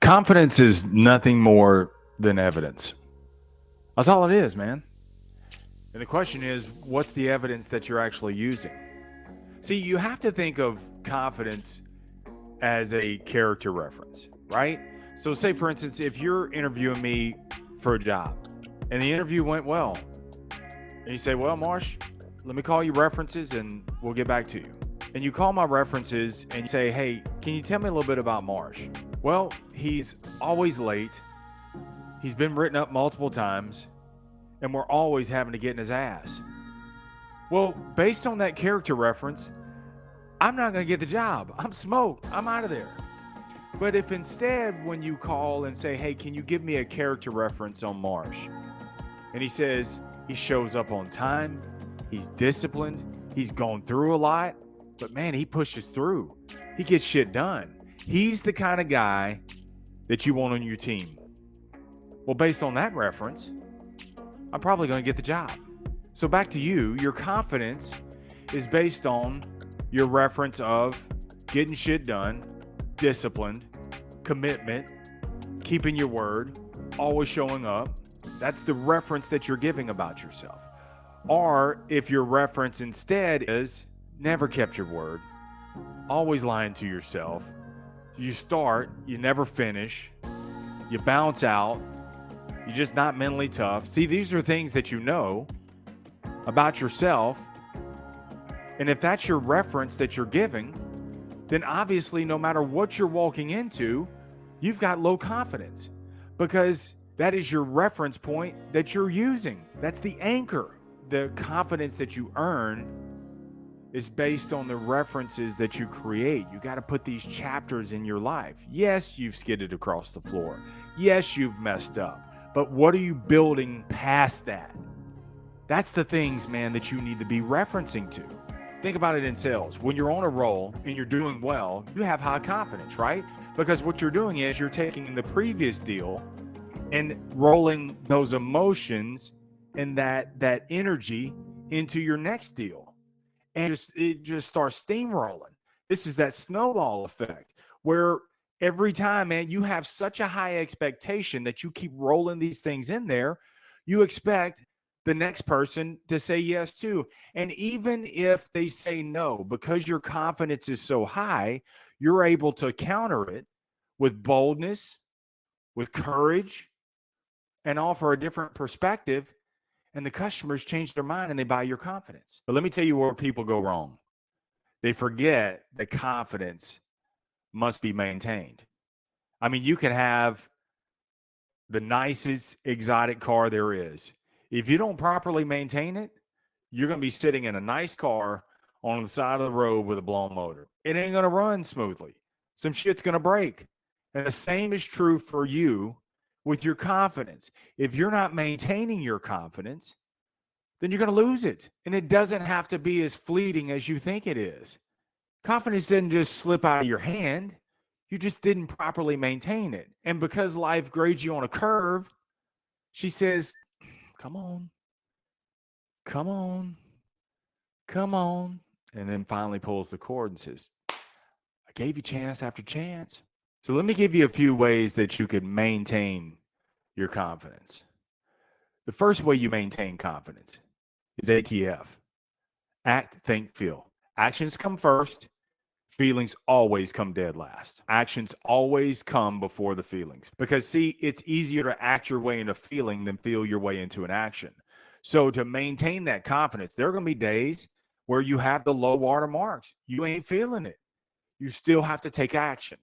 Confidence is nothing more than evidence. That's all it is, man. And the question is, what's the evidence that you're actually using? See, you have to think of confidence as a character reference, right? So, say for instance, if you're interviewing me for a job and the interview went well, and you say, well, Marsh, let me call you references and we'll get back to you. And you call my references and you say, hey, can you tell me a little bit about Marsh? Well, he's always late. He's been written up multiple times, and we're always having to get in his ass. Well, based on that character reference, I'm not going to get the job. I'm smoked. I'm out of there. But if instead, when you call and say, hey, can you give me a character reference on Marsh? And he says he shows up on time, he's disciplined, he's gone through a lot, but man, he pushes through. He gets shit done. He's the kind of guy that you want on your team. Well, based on that reference, I'm probably going to get the job. So back to you, your confidence is based on your reference of getting shit done, disciplined, commitment, keeping your word, always showing up. That's the reference that you're giving about yourself. Or if your reference instead is never kept your word, always lying to yourself, you start, you never finish, you bounce out, you're just not mentally tough. See, these are things that you know about yourself. And if that's your reference that you're giving, then obviously no matter what you're walking into, you've got low confidence because that is your reference point that you're using. That's the anchor. The confidence that you earn is based on the references that you create. You got to put these chapters in your life. Yes, you've skidded across the floor. Yes, you've messed up. But what are you building past that? That's the things, man, that you need to be referencing to. Think about it in sales. When you're on a roll and you're doing well, you have high confidence, right? Because what you're doing is you're taking the previous deal and rolling those emotions and that energy into your next deal. And it just starts steamrolling. This is that snowball effect where every time, man, you have such a high expectation that you keep rolling these things in there. You expect the next person to say yes too. And even if they say no, because your confidence is so high, you're able to counter it with boldness, with courage, and offer a different perspective. And the customers change their mind and they buy your confidence. But let me tell you where people go wrong. They forget that confidence must be maintained. I mean, you can have the nicest exotic car there is. If you don't properly maintain it, you're going to be sitting in a nice car on the side of the road with a blown motor. It ain't going to run smoothly. Some shit's going to break. And the same is true for you with your confidence. If you're not maintaining your confidence, then you're going to lose it. And it doesn't have to be as fleeting as you think it is. Confidence didn't just slip out of your hand. You just didn't properly maintain it. And because life grades you on a curve, she says, come on, come on, come on. And then finally pulls the cord and says, I gave you chance after chance. So let me give you a few ways that you can maintain your confidence. The first way you maintain confidence is ATF. Act, think, feel. Actions come first. Feelings always come dead last. Actions always come before the feelings. Because, see, it's easier to act your way into feeling than feel your way into an action. So to maintain that confidence, there are going to be days where you have the low water marks. You ain't feeling it. You still have to take action.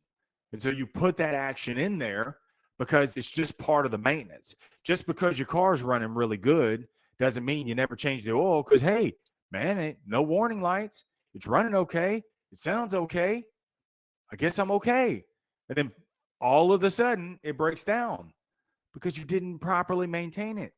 And so you put that action in there because it's just part of the maintenance. Just because your car is running really good doesn't mean you never change the oil because, hey, man, no warning lights. It's running okay. It sounds okay. I guess I'm okay. And then all of a sudden it breaks down because you didn't properly maintain it.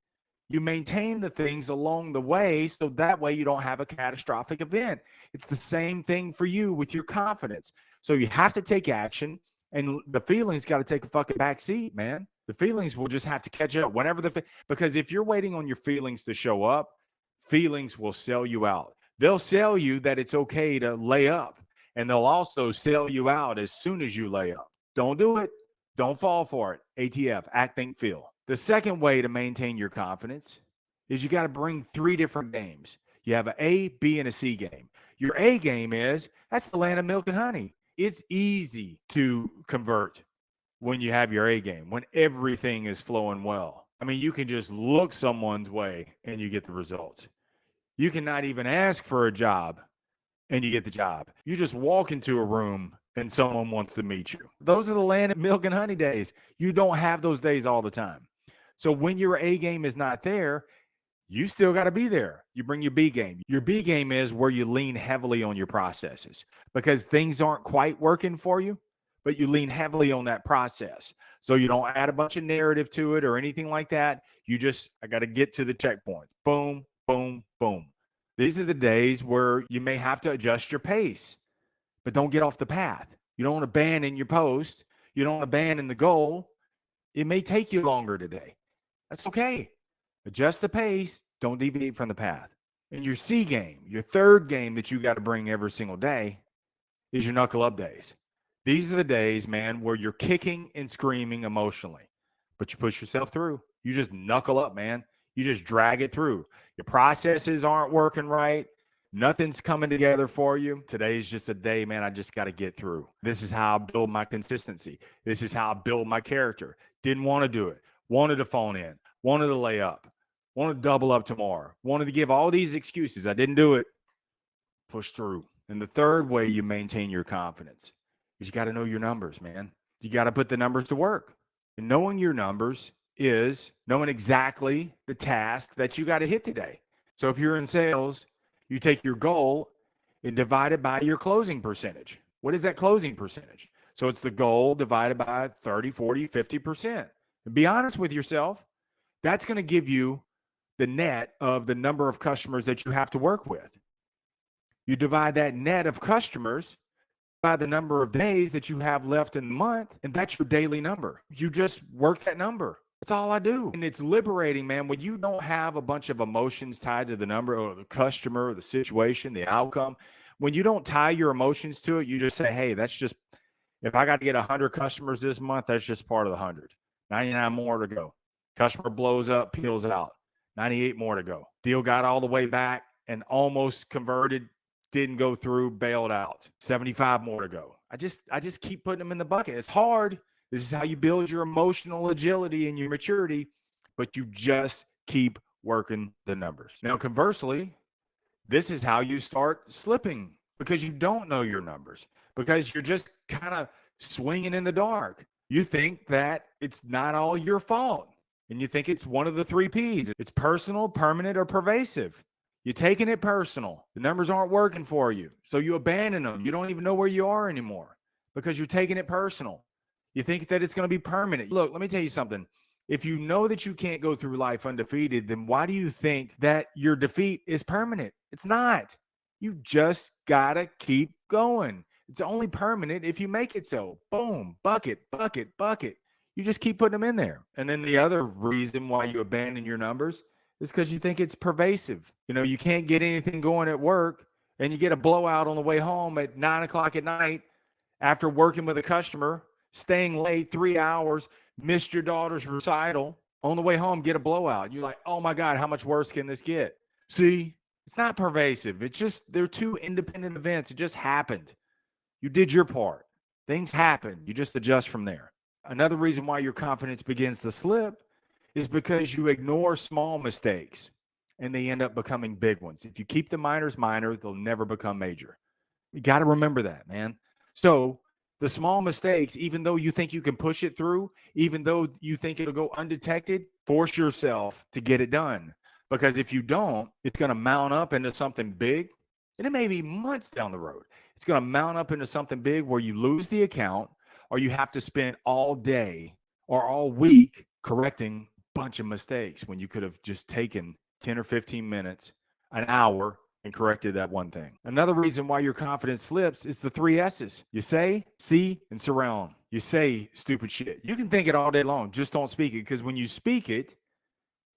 You maintain the things along the way so that way you don't have a catastrophic event. It's the same thing for you with your confidence. So you have to take action. And the feelings got to take a fucking back seat, man. The feelings will just have to catch up whenever because if you're waiting on your feelings to show up, feelings will sell you out. They'll sell you that it's okay to lay up, and they'll also sell you out as soon as you lay up. Don't do it. Don't fall for it. ATF, act, think, feel. The second way to maintain your confidence is you got to bring three different games. You have an A, B, and a C game. Your A game is that's the land of milk and honey. It's easy to convert when you have your A game, when everything is flowing well. I mean, you can just look someone's way and you get the results. You cannot even ask for a job and you get the job. You just walk into a room and someone wants to meet you. Those are the land of milk and honey days. You don't have those days all the time. So when your A game is not there, you still got to be there. You bring your B game. Your B game is where you lean heavily on your processes because things aren't quite working for you, but you lean heavily on that process. So you don't add a bunch of narrative to it or anything like that. You just, I got to get to the checkpoints. Boom, boom, boom. These are the days where you may have to adjust your pace, but don't get off the path. You don't want to abandon your post. You don't want to abandon the goal. It may take you longer today. That's okay. Adjust the pace. Don't deviate from the path. And your C game, your third game that you got to bring every single day is your knuckle up days. These are the days, man, where you're kicking and screaming emotionally, but you push yourself through. You just knuckle up, man. You just drag it through. Your processes aren't working right. Nothing's coming together for you. Today's just a day, man, I just got to get through. This is how I build my consistency. This is how I build my character. Didn't want to do it. Wanted to phone in. Wanted to lay up. Wanted to double up tomorrow. Wanted to give all these excuses. I didn't do it. Push through. And the third way you maintain your confidence is you got to know your numbers, man. You got to put the numbers to work. And knowing your numbers is knowing exactly the task that you got to hit today. So if you're in sales, you take your goal and divide it by your closing percentage. What is that closing percentage? So it's the goal divided by 30, 40, 50%. And be honest with yourself. That's going to give you the net of the number of customers that you have to work with. You divide that net of customers by the number of days that you have left in the month, and that's your daily number. You just work that number. That's all I do. And it's liberating, man, when you don't have a bunch of emotions tied to the number or the customer, or the situation, the outcome. When you don't tie your emotions to it, you just say, hey, that's just, if I got to get 100 customers this month, that's just part of the 100. 99 more to go. Customer blows up, peels out. 98 more to go. Deal got all the way back and almost converted, didn't go through, bailed out. 75 more to go. I just keep putting them in the bucket. It's hard. This is how you build your emotional agility and your maturity, but you just keep working the numbers. Now, conversely, this is how you start slipping because you don't know your numbers, because you're just kind of swinging in the dark. You think that it's not all your fault. And you think it's one of the three P's. It's personal, permanent, or pervasive. You're taking it personal. The numbers aren't working for you. So you abandon them. You don't even know where you are anymore because you're taking it personal. You think that it's going to be permanent. Look, let me tell you something. If you know that you can't go through life undefeated, then why do you think that your defeat is permanent? It's not. You just got to keep going. It's only permanent if you make it so. Boom, bucket, bucket, bucket. You just keep putting them in there. And then the other reason why you abandon your numbers is because you think it's pervasive. You know, you can't get anything going at work and you get a blowout on the way home at 9 o'clock at night after working with a customer, staying late 3 hours, missed your daughter's recital. On the way home, get a blowout. You're like, oh my God, how much worse can this get? See, it's not pervasive. It's just, they're two independent events. It just happened. You did your part. Things happen. You just adjust from there. Another reason why your confidence begins to slip is because you ignore small mistakes and they end up becoming big ones. If you keep the minors minor, they'll never become major. You got to remember that, man. So the small mistakes, even though you think you can push it through, even though you think it'll go undetected, force yourself to get it done. Because if you don't, it's going to mount up into something big. And it may be months down the road. It's going to mount up into something big where you lose the account, or you have to spend all day or all week correcting a bunch of mistakes when you could have just taken 10 or 15 minutes, an hour, and corrected that one thing. Another reason why your confidence slips is the 3 S's. You say, see, and surround. You say stupid shit. You can think it all day long. Just don't speak it, because when you speak it,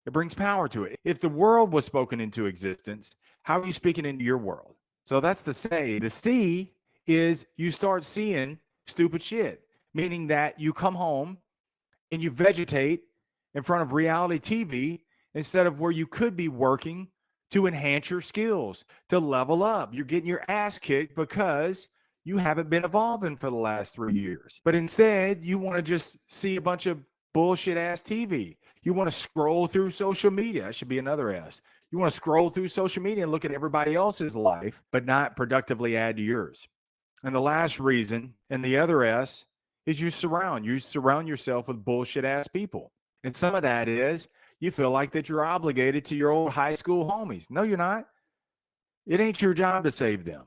it brings power to it. If the world was spoken into existence, how are you speaking into your world? So that's the say. The C is you start seeing stupid shit. meaning that you come home and you vegetate in front of reality TV instead of where you could be working to enhance your skills, to level up. You're getting your ass kicked because you haven't been evolving for the last 3 years. But instead, you want to just see a bunch of bullshit ass TV. You want to scroll through social media. That should be another S. You want to scroll through social media and look at everybody else's life, but not productively add to yours. And the last reason, and the other S, is you surround yourself with bullshit ass people. And some of that is you feel like that you're obligated to your old high school homies. No, you're not. It ain't your job to save them.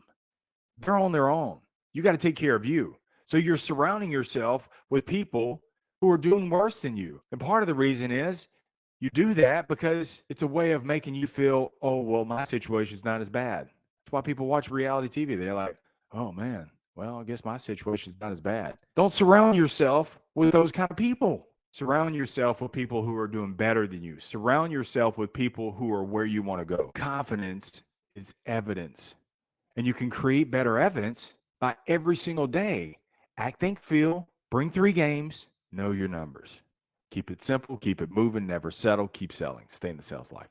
They're on their own. You got to take care of you. So you're surrounding yourself with people who are doing worse than you. And part of the reason is you do that because it's a way of making you feel, oh, well, my situation's not as bad. That's why people watch reality TV. They're like, oh, man, well, I guess my situation's not as bad. Don't surround yourself with those kind of people. Surround yourself with people who are doing better than you. Surround yourself with people who are where you want to go. Confidence is evidence. And you can create better evidence by every single day. Act, think, feel, bring 3 games, know your numbers. Keep it simple, keep it moving, never settle, keep selling. Stay in the sales life.